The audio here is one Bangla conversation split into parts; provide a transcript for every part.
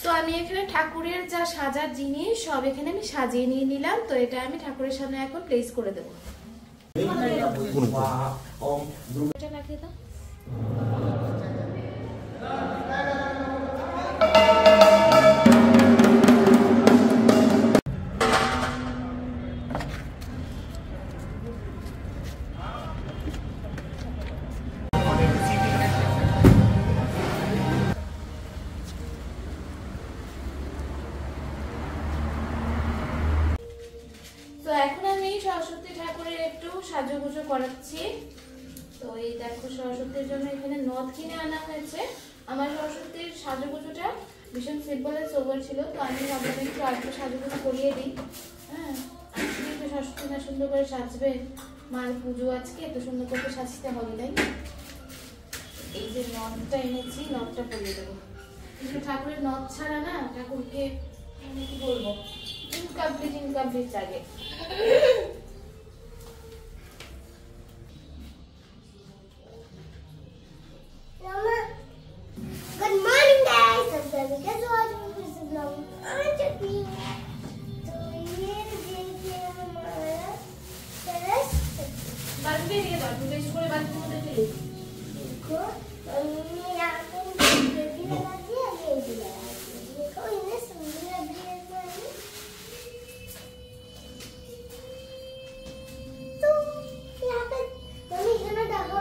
তো আমি এখানে ঠাকুরের যা সাজার জিনিস সব এখানে আমি সাজিয়ে নিয়ে নিলাম। তো এটা আমি ঠাকুরের সামনে এখন প্লেস করে দেবো। এটা লাগিয়ে দাও। তো এখন আমি সরস্বতী ঠাকুরের একটু সাজুগুজু করাচ্ছি। তো এই দেখো সরস্বতীর জন্য এখানে নথ কিনে আনা হয়েছে। আমার সরস্বতীর সাজুগুজুটা ভীষণ সিম্পল আর সোবার ছিল, তো আমি ভাবলাম একটু আরেকটু সাজুগুজু করিয়ে দিই। হ্যাঁ, আজকে একটু সরস্বতী না সুন্দর করে সাজবে, মার পুজো আজকে এত সুন্দর করে সাজতে হবে, তাই না? এই যে নথটা এনেছি, নথটা পরিয়ে দেবো। কিন্তু ঠাকুরের নথ ছাড়া না ঠাকুরকে আমি কি বলবো, ইনকমপ্লিট লাগে। Good morning guys, I'm Debbie. Guess what? This is vlog. I'm Debbie. So ये देखिए हमारा टेरेस। बाल्टी दे दिया था, तुझे इसको ले बाल्टी में दे दे। देखो, हमने यहाँ पे बेबी लगा दिया, ये भी लगा दिया। देखो इन्हें सुंदर लग रही है सारी। तो यहाँ पे मम्मी इतना ढका।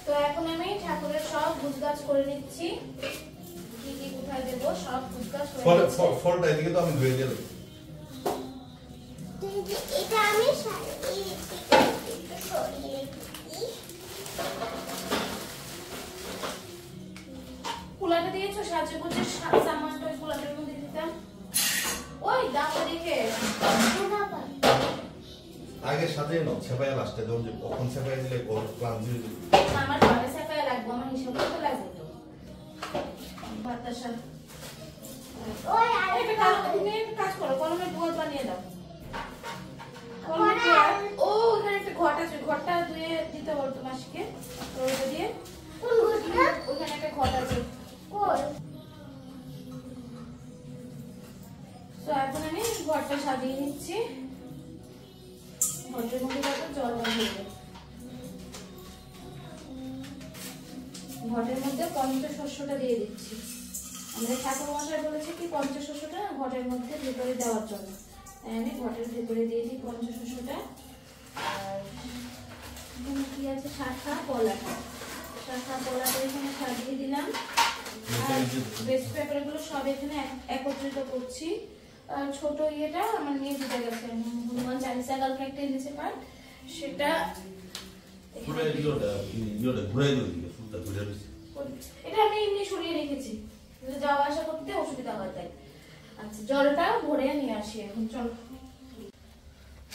তো এখন আমি ঠাকুরের সব গুছগাছ করে নিচ্ছি, কি কি কোথায় দেব সব গুছগাছ করে নিচ্ছি। ফলটা এদিকে তো আমি ধুয়ে দিলাম। এটা আমি সরিয়ে কুলাটা দিয়েছো সাজুগুজের সামানটা ওই কুলাটার মধ্যে দিতাম। ওই দাও দেখে আগে সাথে নাও, সেপায়া লাস্টে যখন যে কখন সেপায়া দিলে ওর প্ল্যান দিয়ে আমার ঘরে সেপায় লাগবে, আমার হিসাব করতে লাগবে তো বাতাসা। ওই আর একটা কাজ করো, কলমের বোল বানিয়ে দাও। ও ওখানে একটা ঘট আছে, ঘরটা ধুয়ে দিতে বলতো মাসিকে। তো ওটা দিয়ে কোন ঘটনা? ওখানে একটা ঘট আছে। কই? তো এখন আমি ঘরটা সাজিয়ে নিচ্ছি। ঘরের মধ্যে যাতে জল ভরে দেবো। ঘটের মধ্যে পঞ্চশস্যটা দিয়ে দিচ্ছি। আমাদের ঠাকুর মশাই বলেছে কি পঞ্চশস্যটা ঘটের মধ্যে ভেতরে দেওয়ার জন্য, তাই আমি ঘটের ভেতরে দিয়ে দিই পঞ্চশস্যটা। আর এখানে কি আছে, শাখা পলাটা এখানে সাজিয়ে দিলাম। আর বেস্ট পেপারগুলো সব এখানে একত্রিত করছি। আর ছোট ইয়েটা আমার নিয়ে দিতে গেছে, হনুমান চালিসা কালকে একটা এনেছে পাঠ, সেটা এটা আমি এমনি সরিয়ে রেখেছি, যাওয়া আসা করতে অসুবিধা হয় তাই। আচ্ছা, জলটা ভরে নিয়ে আসি এখন, চলো।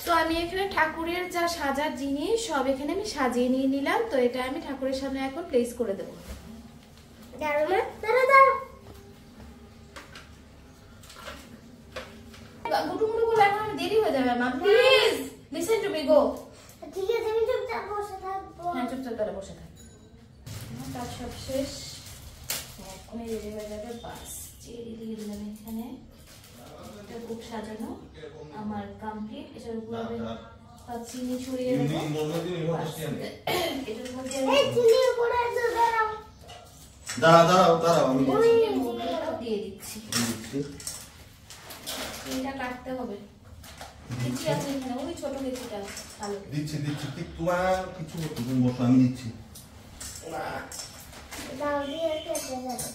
তো আমি এখানে ঠাকুরের যা সাজার জিনিস সব এখানে আমি সাজিয়ে নিয়ে নিলাম। তো এটা আমি ঠাকুরের সামনে এখন প্লেস করে দেবো। গুটুমুটু করলে এখন আমি দেরি হয়ে যাবে। মা প্লিজ লিসেন টু মি, গো। ঠিক আছে, আমি চুপচাপ বসে থাকবো। হ্যাঁ, চুপচাপ তাহলে বসে থাক। কাজ সব শেষ, এখনই রেডি হয়ে যাবে। বাস চেরি দিয়ে দিলাম এখানে, এটা খুব সাজানো আমার কমপ্লিট। এটার উপরে চিনি ছড়িয়ে দেবো। এটার মধ্যে দাঁড়াও আমি দিয়ে দিচ্ছি। এটা কাটতে হবে, কিছু আছে এখানে, ওই ছোট কিছুটা আলু দিচ্ছি তোমার কিছু তুমি বসো, আমি দিচ্ছি। দাও দিয়ে কেটে যাবে।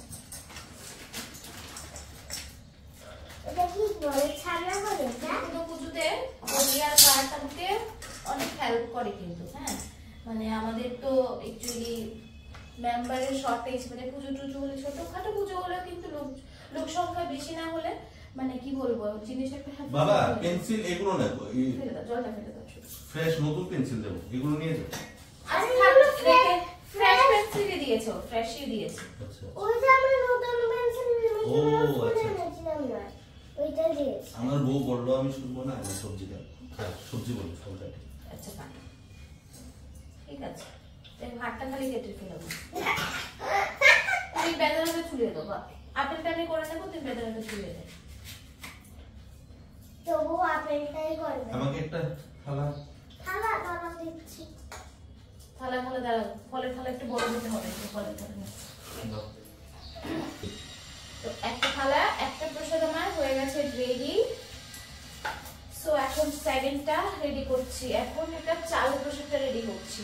এটা কি বলে, ছানা বলে না? পুজোতে হলিয়ার কার্ড আমাকে অনেক হেল্প করে কিন্তু। হ্যাঁ, মানে আমাদের তো অ্যাকচুয়ালি মেম্বারের শর্টেজ, মানে পুজো টুজো হলে, ছোটখাটো পুজো হলে কিন্তু লোক সংখ্যা বেশি না হলে মানে কি বলবো জিনিসটা একটা বাবা পেন্সিল এগুলো নেব, ফেলে দাও, জলটা ফেলে দাও। ফ্রেশ নতুন পেন্সিল দেব, এগুলো নিয়ে যাও। ফ্রেশ পেন্সিলই দিয়েছো, ফ্রেশই দিয়েছি। আচ্ছা, ওই যে আমরা নতুন পেন্সিল ও আচ্ছা নিয়েছিলাম না, ওইটা দিয়েছি। আমার বউ বললো আমি শুনবো না, আমি সবজি খাই। সবজি বলি ফল কাটি। আচ্ছা কাটো, ঠিক আছে। এই ভাতটা খালি কেটে ফেলবো, এই বেদানাটা ছুলিয়ে দেবো। আপেলটা আমি করে নেবো, তুমি বেদানাটা ছুঁয়ে দে। তবু আপেলটাই করবে। আমাকে একটা থালা থালা দিচ্ছি। থালা দাঁড়াও, ফলের থালা একটু বড় দিতে হবে, ফলের থালা। দাও। তো একটা থালা, একটা প্রসাদ আমার হয়ে গেছে রেডি। সো এখন সেকেন্ডটা রেডি করছি। এখন এটা চাল প্রসাদটা রেডি করছি।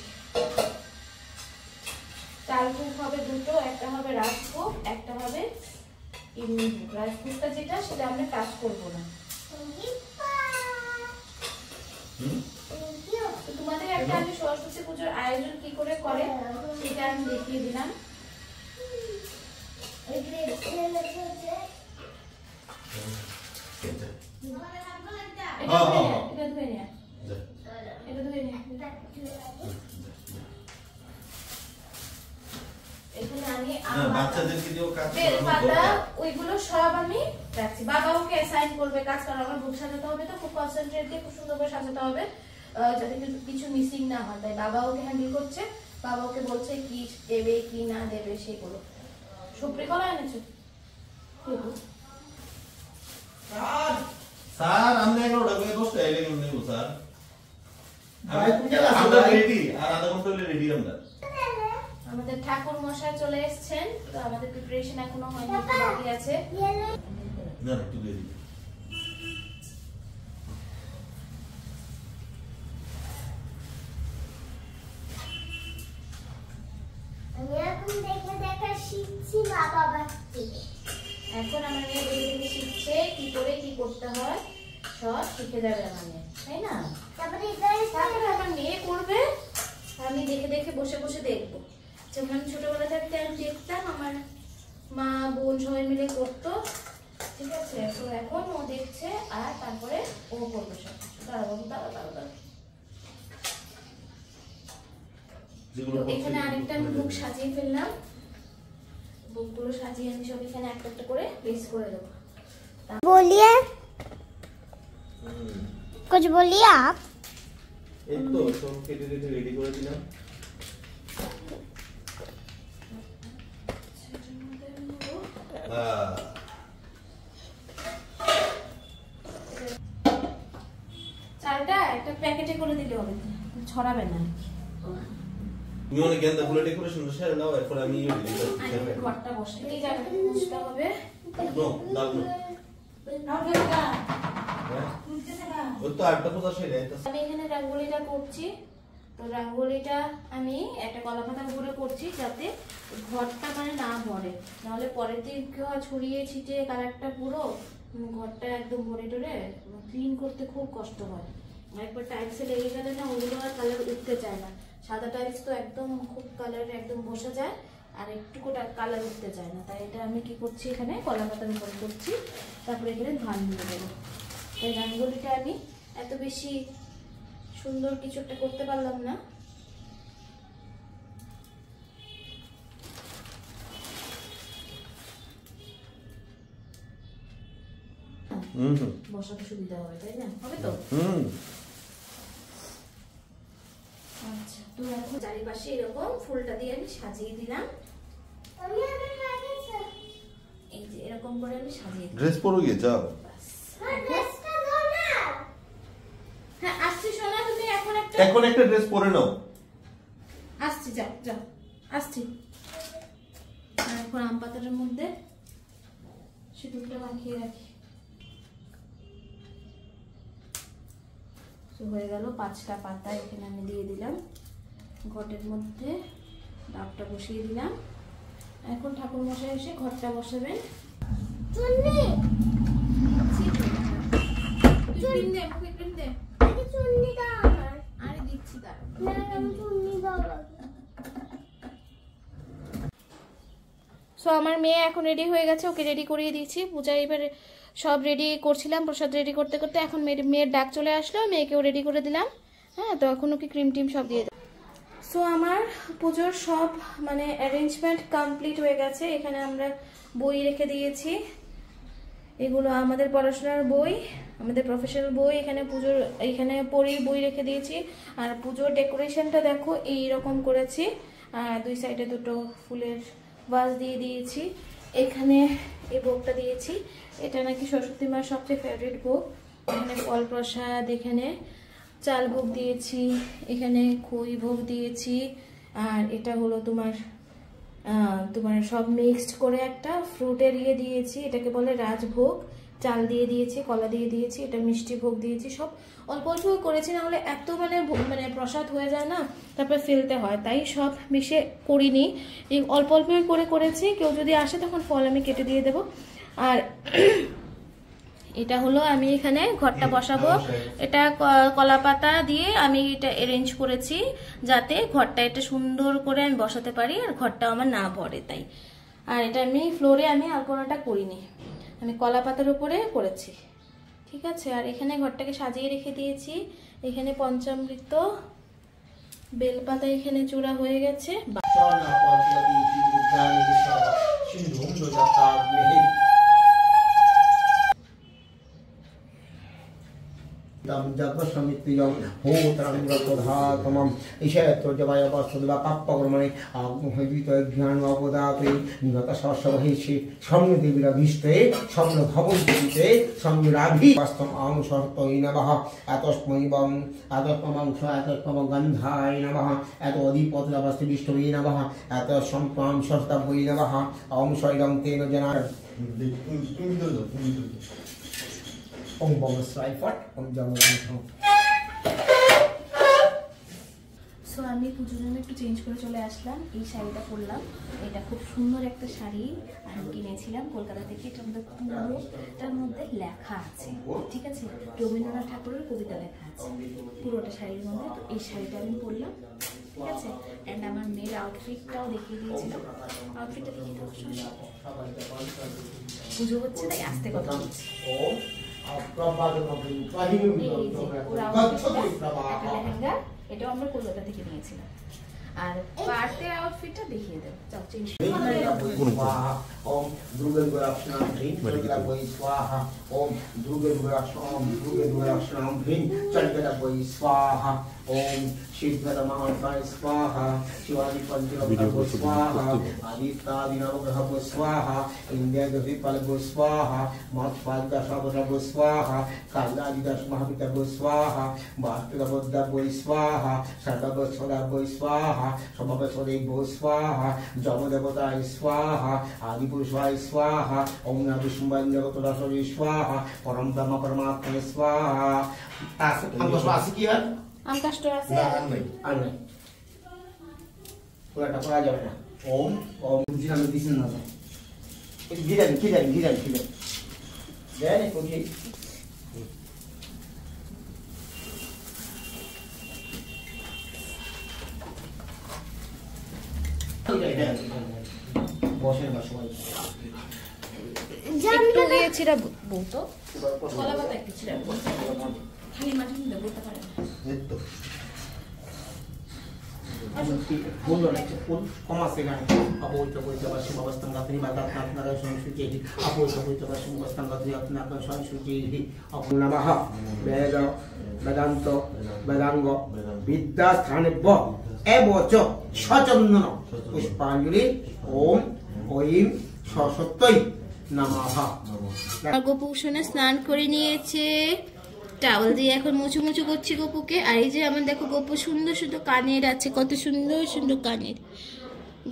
চাল ভোগ হবে দুটো, একটা হবে রাজভোগ, একটা হবে এমনি ভোগ। রাজভোগটা যেটা সেটা আমরা কাজ করবো না। তো তোমাদের একটা আমি সরস্বতী পুজোর আয়োজন কি করে করে সেটা আমি দেখিয়ে দিলাম। বাচ্চাদেরকে দিয়েও কাজ ওইগুলো সব আমি রাখছি। বাবা ওকে অ্যাসাইন করবে কাজ, কারণ আমার বুক সাজাতে হবে, তো খুব কনসেন্ট্রেট দিয়ে খুব সুন্দর করে সাজাতে হবে যাতে কিছু মিসিং না হয়। তাই বাবা ওকে হ্যান্ডেল করছে, বাবা ওকে বলছে কি দেবে কি না দেবে সেগুলো। সুপ্রি কলা এনেছো? স্যার আমরা 11টা করে 10টা এলে কেমন নেব স্যার? আমরা রেডি, আর আধা ঘন্টা হলে রেডি আমরা। আমাদের ঠাকুর মশাই চলে এসেছেন, তো আমাদের প্রিপারেশন এখনো হয়নি, বাকি আছে। না একটু দেরি। আমি এখন দেখে শিখছি মা বাবার থেকে। এখন আমার মেয়ে দেখে দেখে শিখছে কি করে কি করতে হয়, সব শিখে যাবে আমার মেয়ে, তাই না? তারপরে আমার মেয়ে করবে, আমি দেখে দেখে বসে বসে দেখবো। যেমন আমি ছোটবেলা থাকতে আমি দেখতাম আমার মা বোন সবাই মিলে করতো, ঠিক আছে? তো এখন ও দেখছে আর তারপরে ও করবে সব। দাঁড়াও। এখানে আরেকটা আমি বুক সাজিয়ে ফেললাম। বুকগুলো সাজিয়ে আমি সব এখানে একটা একটা করে প্লেস করে দেবো। बोलिए कुछ बोलिए आप। এই তো সব কেটে রেডি করে দিলাম। চালটা একটা প্যাকেটে করে দিলে হবে, ছড়াবে না। তুমি অনেক গেন্দা ফুলের ডেকোরেশনটা সেরে নাও, এরপর আমি ঘরটা বসে এই জায়গাটা মুছতে হবে। আমি এখানে রঙ্গোলিটা করছি, তো রঙ্গোলিটা আমি একটা কলা পাতার উপরে করছি যাতে ঘরটা মানে না ভরে, নাহলে পরের দিন ছড়িয়ে ছিটিয়ে কালারটা পুরো ঘরটা একদম ভরে টরে ক্লিন করতে খুব কষ্ট হয়। একবার টাইলসে লেগে গেলে না ওগুলো আর কালার উঠতে চায় না। সাদা টাইলস তো একদম খুব কালার একদম বসে যায়, আর একটুকু কালার উঠতে চায় না। তাই এটা আমি কি করছি, এখানে কলা পাতার উপরে করছি, তারপরে এখানে ধান দিয়ে দেবো। তাই রঙ্গোলিটা আমি এত বেশি সুন্দর কিছু একটা করতে পারলাম না। বসাতে সুবিধা হবে, তাই না? হবে তো? আচ্ছা, তো এখন চারিপাশে এরকম ফুলটা দিয়ে আমি সাজিয়ে দিলাম। এই যে এরকম করে আমি সাজিয়ে দিলাম। ড্রেস পরে গিয়ে যাও। হ্যাঁ আসছি সোনা, তুমি এখন একটা ড্রেস পরে নাও। আসছি, যাও আসছি। আর এখন আম পাতাটার মধ্যে সিঁদুরটা মাখিয়ে রাখি। তো হয়ে গেল 5টা পাতা এখানে আমি দিয়ে দিলাম। ঘটের মধ্যে ডাবটা বসিয়ে দিলাম। এখন ঠাকুর মশাই এসে ঘরটা বসাবেন। আরে দিচ্ছি তার। সো আমার মেয়ে এখন রেডি হয়ে গেছে, ওকে রেডি করিয়ে দিয়েছি। পূজা এবার সব রেডি করছিলাম, প্রসাদ রেডি করতে করতে এখন মেয়ের ডাক চলে আসলো, মেয়েকেও রেডি করে দিলাম। হ্যাঁ, তো এখন ওকে ক্রিম টিম সব দিয়ে দিলাম। সো আমার পুজোর সব মানে অ্যারেঞ্জমেন্ট কমপ্লিট হয়ে গেছে। এখানে আমরা বই রেখে দিয়েছি, এগুলো আমাদের পড়াশোনার বই, আমাদের প্রফেশনাল বই। এখানে পুজোর এখানে পড়ির বই রেখে দিয়েছি। আর পুজোর ডেকোরেশনটা দেখো এইরকম করেছি, আর দুই সাইডে দুটো ফুলের ভাস দিয়ে দিয়েছি। এখানে এই ভোগটা দিয়েছি, এটা নাকি সরস্বতী মার সবচেয়ে ফেভারিট ভোগ। এখানে ফল প্রসাদ, এখানে চাল ভোগ দিয়েছি, এখানে খই ভোগ দিয়েছি, আর এটা হলো তোমার সব মিক্সড করে একটা ফ্রুটের ইয়ে দিয়েছি, এটাকে বলে রাজভোগ। চাল দিয়ে দিয়েছি, কলা দিয়ে দিয়েছি, এটা মিষ্টি ভোগ দিয়েছি। সব অল্প অল্প করেছি, না হলে এত মানে প্রসাদ হয়ে যায় না, তারপরে ফেলতে হয়, তাই সব মিশে করিনি, এই অল্প অল্প করে করেছি। কেউ যদি আসে তখন ফল আমি কেটে দিয়ে দেবো। আর এটা হলো আমি এখানে ঘরটা বসাবো, এটা কলা পাতা দিয়ে আমি এটা অ্যারেঞ্জ করেছি যাতে ঘরটা এটা সুন্দর করে আমি বসাতে পারি আর ঘরটা আমার না ভরে, তাই। আর এটা আমি ফ্লোরে আমি আলপনাটা করিনি, আমি কলা পাতার উপরে করেছি, ঠিক আছে। আর এখানে ঘরটাকে সাজিয়ে রেখে দিয়েছি, এখানে পঞ্চামৃত, বেলপাতা এখানে চূড়া হয়ে গেছে। जगस्वमित्रियं होत्रंगप्रधातमं ईशयत्वजवाय वस्तुदेवा पाप्पकर्मणे आत्महैवितज्ञानवदाते निगतसहस्रमहेशे सम्यदेवीरभीष्टे सम्यभवन्तीते सम्यराभिवस्तं आंशर्तये नमः अतस्मैवं अतस्ममंश अतस्ममगन्धाय नमः अतोऽधिपतिरवस्तिविष्टवे नमः अतस्संप्रां शस्तवे नमः ॐ शैलं तेन Janardan Om Bama Sraifat, Om Jamal. So আমি পুজোর জন্য একটু চেঞ্জ করে চলে আসলাম, এই শাড়িটা পরলাম, এটা খুব সুন্দর একটা শাড়ি আমি কিনেছিলাম কলকাতা থেকে। এটার মধ্যে লেখা আছে, ঠিক আছে, রবীন্দ্রনাথ ঠাকুরের কবিতা লেখা আছে পুরোটা শাড়ির মধ্যে। তো এই শাড়িটা আমি পরলাম, ঠিক আছে। অ্যান্ড আমার মেয়ের আউটফিটটাও দেখিয়ে দিয়েছিলাম, আউটফিটটা দেখিয়ে দেবো। পুজো হচ্ছে তাই আস্তে কথা বলছি। লেহেঙ্গা এটাও আমরা কলকাতা থেকে নিয়েছিলাম। আর পার্টের আউটফিটটা দেখিয়ে দেবো, যাও চেঞ্জ ओम दुर्गेन्द्रक्षणां ह्रीं चलितवै स्वाहा ओम दुर्गेन्द्रक्षणां ह्रीं चलितवै स्वाहा ओम शिवगतमहाकाय स्वाहा शिवाजी पंचरत्न स्वाहा आदित्यादिनवग्रह स्वाहा इंद्रगतिपल स्वाहा मत्पादशवरव स्वाहा कालादिदश महापितव स्वाहा वास्तुदेव स्वाहा सर्वस्वदेव स्वाहा समवस्वदेव स्वाहा जमदेवताय स्वाहा आदिपुरुषाय स्वाहा ओम नविष्णुवंदगतदासवे स्वाहा परम ब्रह्म परमात्मा स्वाहा हमको स्वासी किया আম কাষ্ট আছে আর নাই পুরাটা করা যাবে না ওম ওম বুঝি আমি দিছেন না এই গিরান দেন কোকি বসেন না সবাই একটু দিয়েছিরা বলতো কলা পাতা একটু ছিলা খালি মাটি নিয়ে বলতে পারে না। फूल फूल कमासे गाने अपोइतो कोइतो बसि अवस्थान गतनि बादात नारा संस्कृति अपोइतो कोइतो बसि अवस्थान गतनि अपना संस्कृति अपना नमः वेद वेदांत वेदांग विद्या स्थाने ब एवच सचंदन पुष्पांजलि ओम ओम सरस्वती नमः। গোপুসনে স্নান করে নিয়েছে, টাওয়াল দিয়ে এখন মুছু মুছু করছি গপুকে। আর এই যে আমার দেখো গপু সুন্দর সুন্দর কানের আছে, কত সুন্দর সুন্দর কানের।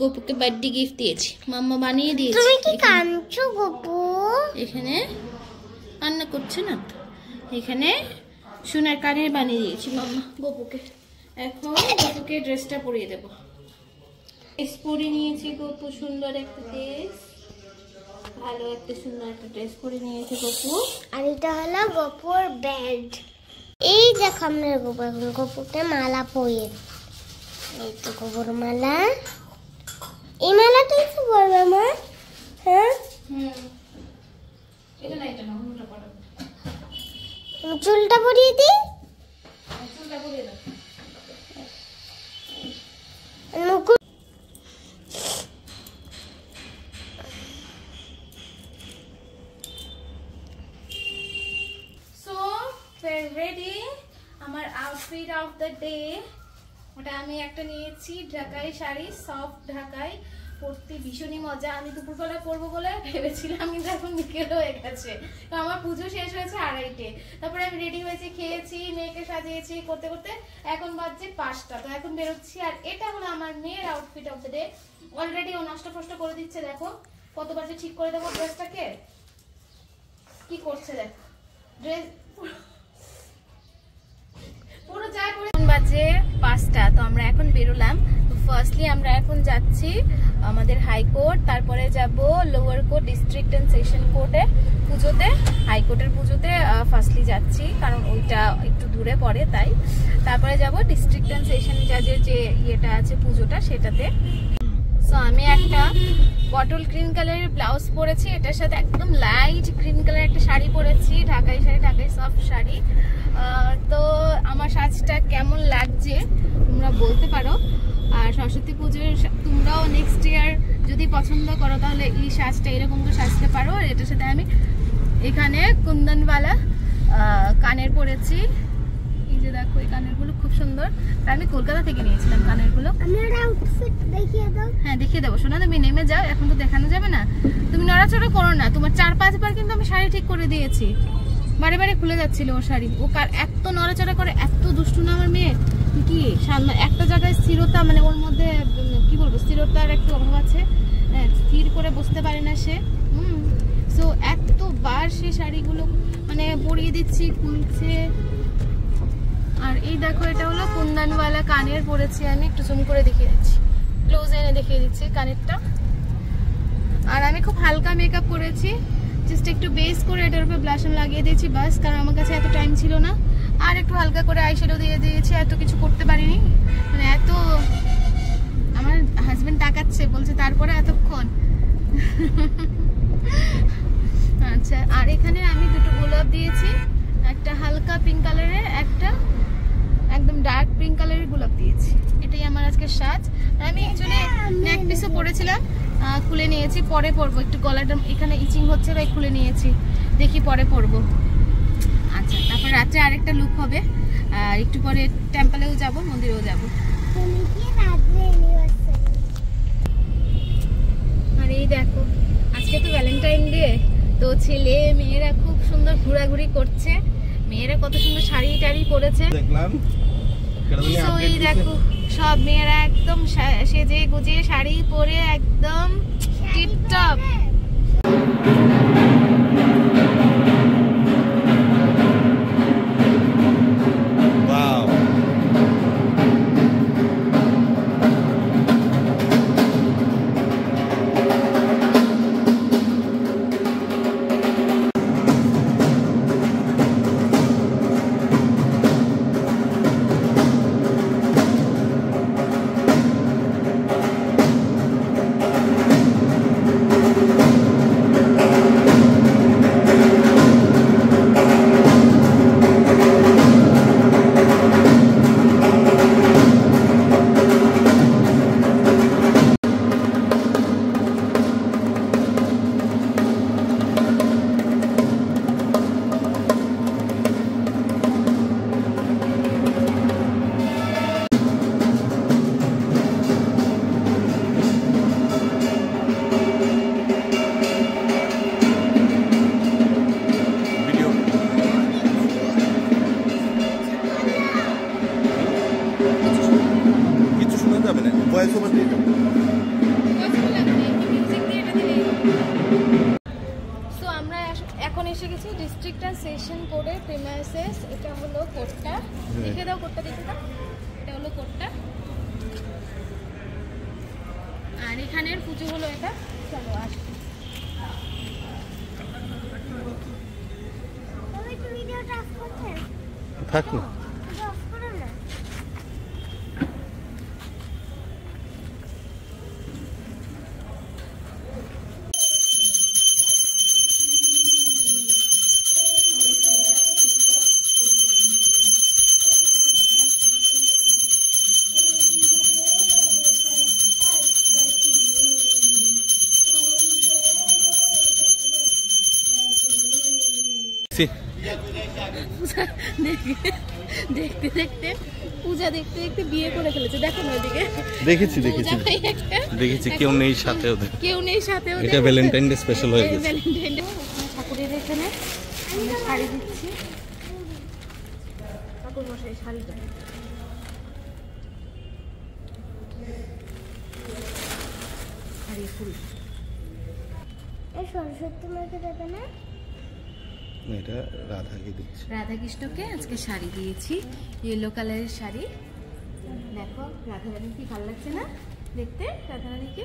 গপুকে বার্থডে গিফট দিয়েছি, মাম্মা বানিয়ে দিয়েছে। তুমি কি কাঁদছো গপু? এখানে কান্না করছে না তো, এখানে সোনার কানের বানিয়ে দিয়েছি মাম্মা গপুকে। এখন গপুকে ড্রেসটা পরিয়ে দেবো। ড্রেস পরে নিয়েছি গপু, সুন্দর একটা ড্রেস, ভালো একটা সুন্দর একটা ড্রেস পরে নিয়েছে গপু। আর এটা হলো গপুর বেল্ট। এই দেখো আমরা গপু এখন গপুকে মালা পরিয়ে, এই তো গপুর মালা। এই মালাটাই তো পরবে মা? হ্যাঁ এটা না, এটা না, অন্যটা পরাবো। চুলটা পরিয়ে দিই, চুলটা পরিয়ে দাও। মুকুট রেডি। আমার আউটফিট অফ দ্য ডে, ওটা আমি একটা নিয়েছি ঢাকাই শাড়ি, সফট ঢাকাই, পড়তে ভীষণই মজা। আমি দুপুরবেলা করবো বলে ভেবেছিলাম, কিন্তু এখন বিকেল হয়ে গেছে। তো আমার পুজো শেষ হয়েছে 2:30-টে। তারপরে আমি রেডি হয়েছি, খেয়েছি, মেয়েকে সাজিয়েছি, করতে করতে এখন বাজছে 5টা। তো এখন বেরোচ্ছি। আর এটা হলো আমার মেয়ের outfit of the day. Already ও নষ্ট ফষ্ট করে দিচ্ছে, দেখো কতবার যে ঠিক করে দেবো ড্রেসটাকে, কি করছে দেখো। ড্রেস পুরো যা করে। বাজে 5টা। তো আমরা এখন বেরোলাম। তো ফার্স্টলি আমরা এখন যাচ্ছি আমাদের হাইকোর্ট, তারপরে যাব lower court, district and session কোর্টে পুজোতে। হাইকোর্টের পুজোতে ফার্স্টলি যাচ্ছি, কারণ ওইটা একটু দূরে পড়ে তাই। তারপরে যাব ডিস্ট্রিক্ট এন্ড সেশন জাজের যে ইয়েটা আছে পুজোটা, সেটাতে। সো আমি একটা বটল গ্রিন কালারের ব্লাউজ পরেছি, এটার সাথে একদম লাইট গ্রিন কালারের একটা শাড়ি পরেছি, ঢাকাই শাড়ি, ঢাকাই সফট শাড়ি। তো আমার সাজটা কেমন লাগছে তোমরা বলতে পারো। আর সরস্বতী পুজোর তোমরাও নেক্সট ইয়ার যদি পছন্দ করো তাহলে এই সাজটা এরকম করে সাজতে পারো। আর এটার সাথে আমি এখানে কুন্দনওয়ালা কানের পরেছি, এই যে দেখো এই কানেরগুলো খুব সুন্দর। আর আমি কলকাতা থেকে নিয়েছিলাম কানেরগুলো। হ্যাঁ দেখিয়ে দেবো শোনা, তুমি নেমে যাও, এখন তো দেখানো যাবে না। তুমি নড়াচড়া করো না, তোমার 4-5 বার কিন্তু আমি শাড়ি ঠিক করে দিয়েছি, বারে বারে খুলে যাচ্ছিল ওর শাড়ি। ও এত নড়াচড়া করে, এত দুষ্টু না আমার মেয়ে। কি একটা জায়গায় স্থিরতা, মানে ওর মধ্যে কি বলবো, স্থিরতার একটু অভাব আছে, স্থির করে বসতে পারে না সে। সো এতবার সে শাড়িগুলো মানে পরিয়ে দিচ্ছি, খুলছে। আর এই দেখো এটা হলো কুন্দনওয়ালা কানের পরেছি আমি, একটু জুম করে দেখিয়ে দিচ্ছি, ক্লোজ এনে দেখিয়ে দিচ্ছি কানেরটা। আর আমি খুব হালকা মেকআপ করেছি, জাস্ট একটু বেস করে এটার উপরে ব্লাশন লাগিয়ে দিয়েছি বাস, কারণ আমার কাছে এত টাইম ছিল না। আর একটু হালকা করে আইশ্যাডো দিয়ে দিয়েছি, এত কিছু করতে পারিনি, মানে এত। আমার হাজবেন্ড তাকাচ্ছে, বলছে তারপরে এতক্ষণ। আচ্ছা, আর এখানে আমি দুটো গোলাপ দিয়েছি, একটা হালকা পিঙ্ক কালারের, একটা একদম ডার্ক পিঙ্ক কালারের গোলাপ দিয়েছি। এটাই আমার আজকে সাজ। আমি অ্যাকচুয়ালি নেক পিসও পরেছিলাম, খুলে নিয়েছি, পরে পরবো। একটু গলাটা এখানে ইচিং হচ্ছে, তাই খুলে নিয়েছি, দেখি পরে পরবো। আচ্ছা, তারপর রাত্রে আরেকটা লুক হবে, আর একটু পরে টেম্পলেও যাব, মন্দিরেও যাব। আর এই দেখো আজকে তো ভ্যালেন্টাইন ডে, তো ছেলে মেয়েরা খুব সুন্দর ঘোরাঘুরি করছে। মেয়েরা কত সুন্দর শাড়ি টাড়ি পরেছে দেখলাম। এই দেখো সব মেয়েরা একদম সেজে গুজে শাড়ি পরে একদম টিপটপ। ডিস্ট্রিক্ট এন্ড সেশন কোর্টের প্রিমাইসেস। এটা হলো কোর্টটা, দেখে দাও কোর্টটা, দেখে দাও, এটা হলো কোর্টটা। আর এখানের পুজো হলো এটা। চলো আসি, থাক না। দেখতে দেখতে পূজা দেখতে দেখতে বিয়ে করে ফেলেছে, দেখো না ওইদিকে। দেখেছি দেখেছি কেউ নেই সাথে ওদের। কেউ নেই সাথে ওদের। এটা ভ্যালেন্টাইন ডে স্পেশাল হয়ে গেছে। ভ্যালেন্টাইন ডে ঠাকুরের এখানে আমরা শাড়ি দিচ্ছি। ঠাকুর মশাই শাড়িটা শাড়ি ফুল। এই সরস্বতী মাকে দেবে না? এটা রাধাকে দিচ্ছি। রাধাকৃষ্ণকে আজকে শাড়ি দিয়েছি, ইয়েলো কালারের শাড়ি। দেখো রাধারানী কি ভালো লাগছে না দেখতে, রাধারানীকে।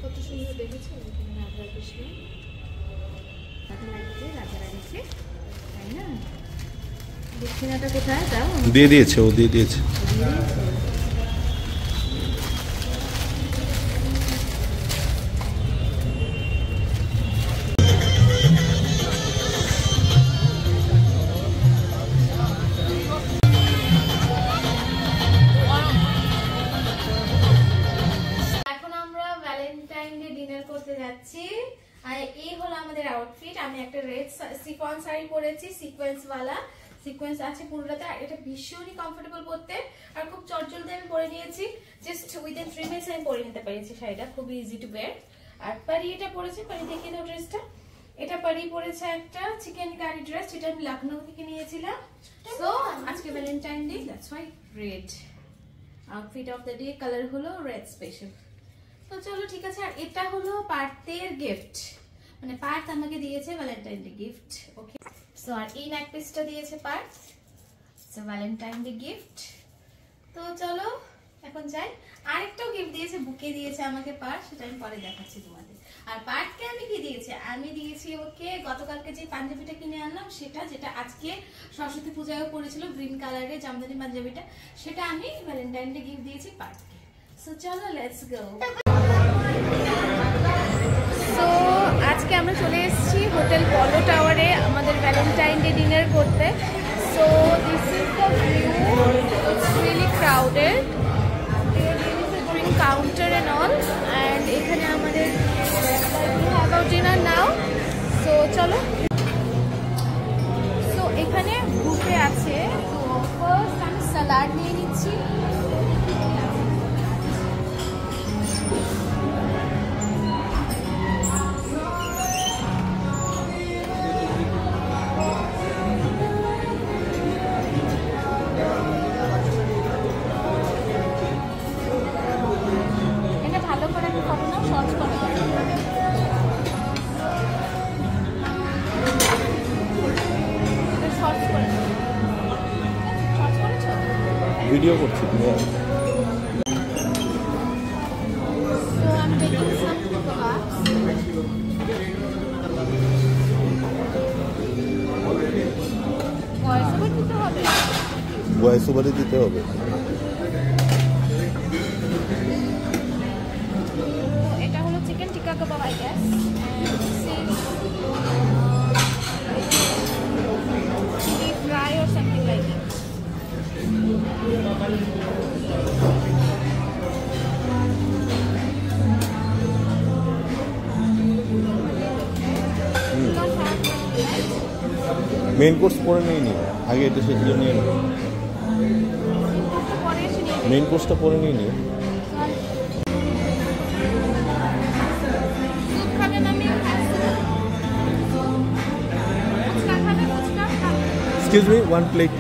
কত সুন্দর দেখেছো রাধাকৃষ্ণ, ভালো লাগছে রাধারানীকে, তাই না? দক্ষিণাটা কোথায় দাও? দিয়ে দিয়েছে, ও দিয়ে দিয়েছে। এখন আমরা ভ্যালেন্টাইন ডে ডিনার করতে যাচ্ছি। আর এই হলো আমাদের আউটফিট। আমি একটা রেড সিফন শাড়ি পরেছি, সিকোয়েন্স ওয়ালা, সিকোয়েন্স আছে পুরোটাতে। আর এটা ভীষণই কমফোর্টেবল পরতে, আর খুব চটজলদি আমি পরে নিয়েছি। জাস্ট উইদিন 3 মিনিটস আমি পরে নিতে পেরেছি শাড়িটা, খুবই ইজি টু ওয়্যার। আর পারি এটা পরেছে, পারি দেখিয়ে দাও ড্রেসটা। এটা পারি পরেছে একটা চিকেন কারি ড্রেস, যেটা আমি লখনৌ থেকে নিয়েছিলাম। সো আজকে Valentine day, that's why red outfit of the day, colour হলো রেড স্পেশাল। তো চলো ঠিক আছে। আর এটা হলো পার্থের গিফট, মানে পার্থ আমাকে দিয়েছে ভ্যালেন্টাইন ডে গিফট। ওকে, সো আর এই নেক পিসটা দিয়েছে Partha, so Valentine day gift. তো চলো এখন যাই। আরেকটাও গিফট দিয়েছে, বুকে দিয়েছে আমাকে পার্থ, সেটা আমি পরে দেখাচ্ছি তোমাদের। আর পার্থকে আমি কি দিয়েছি, আমি দিয়েছি ওকে গতকালকে যে পাঞ্জাবিটা কিনে আনলাম সেটা, যেটা আজকে সরস্বতী পূজায় পরেছিল, গ্রিন কালারের জামদানি পাঞ্জাবিটা, সেটা আমি ভ্যালেন্টাইন ডে গিফট দিয়েছি পার্থকে। সো চলো লেটস গো। সো আজকে আমরা চলে এসেছি হোটেল পলো টাওয়ারে আমাদের ভ্যালেন্টাইন ডে ডিনার করতে। So this is the view, it's really crowded, drink counter and all. And এখানে আমাদের have out dinner now. So চলো। সো এখানে বুফে আছে। তো ফার্স্ট আমি স্যালাড নিয়ে নিচ্ছি। ভিডিও করছি তুমি। So I'm taking some kebabs. Voice ওভারে দিতে হবে। এটা হলো chicken tikka kebab I guess, chilli fry or something like that. Main course পরে নিয়ে নি, আগে এটা সেগুলো নিয়ে নি। মেইন কোর্সটা পরে নিয়ে নি। Excuse me, one plate.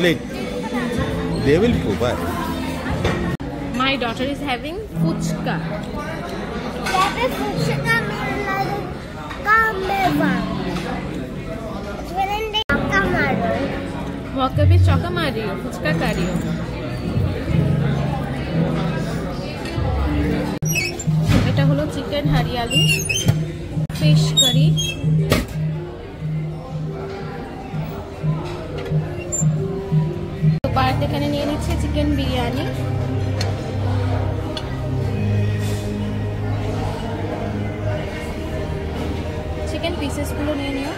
Plate. They will provide. My daughter is having fuchka. That is fuchka Kameva. When they Kamaro. Walker with choka Mario, fuchka Kario. এটা হলো chicken hariyali, fish curry, part এখানে নিয়ে নিচ্ছে চিকেন বিরিয়ানি, চিকেন পিসেস গুলো নিয়ে নিও।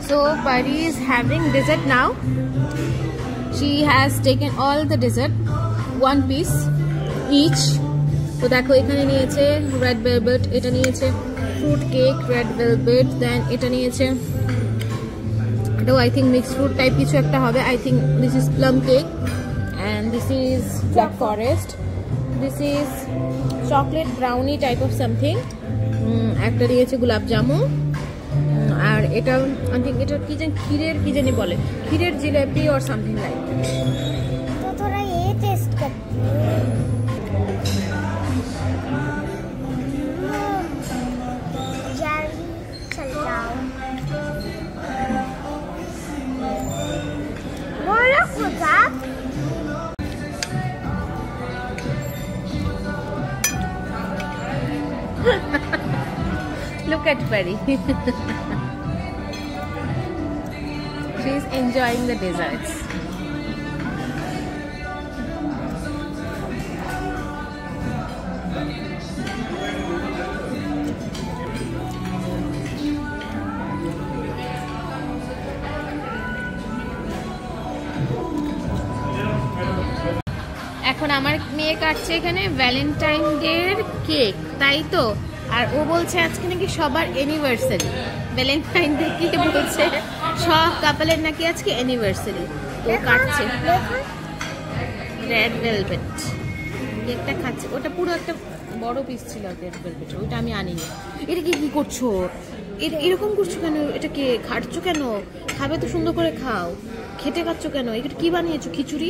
So Pari is having dessert now. She has taken all the dessert, one piece each. তো দেখো এখানে নিয়েছে রেড ভেলভেট, এটা নিয়েছে ফ্রুট কেক রেড ভেলভেট, দেন এটা নিয়েছে এটাও I think mixed fruit type কিছু একটা হবে, I think this is plum cake, and this is black forest, this is chocolate brownie type of something, একটা নিয়েছে গোলাপ জামুন, আর এটা আই থিঙ্ক এটা কি জানি ক্ষীরের কি জানি বলে, ক্ষীরের জিলেপি অর সামথিং লাইক। तो थोड़ा ये टेस्ट करते हैं। जल्दी चल जाओ। बोलो खुदा। Look at Pari. She is enjoying the desserts. এখন আমার মেয়ে কাটছে এখানে ভ্যালেন্টাইন ডে এর কেক, তাই তো? আর ও বলছে আজকে নাকি সবার অ্যানিভার্সারি, ভ্যালেন্টাইন ডে কি বলছে, সব কাপলের নাকি আজকে অ্যানিভার্সারি, তো কাটছে রেড ভেলভেট কেকটা খাচ্ছে। ওটা পুরো একটা বড় পিস ছিল রেড ভেলভেট, ওইটা আমি আনিনি। এটা কি কি করছো, এরকম করছো কেন, এটা কে খাচ্ছো কেন, খাবে তো সুন্দর করে খাও, খেটে খাচ্ছ কেন, এটা কি বানিয়েছো খিচুড়ি?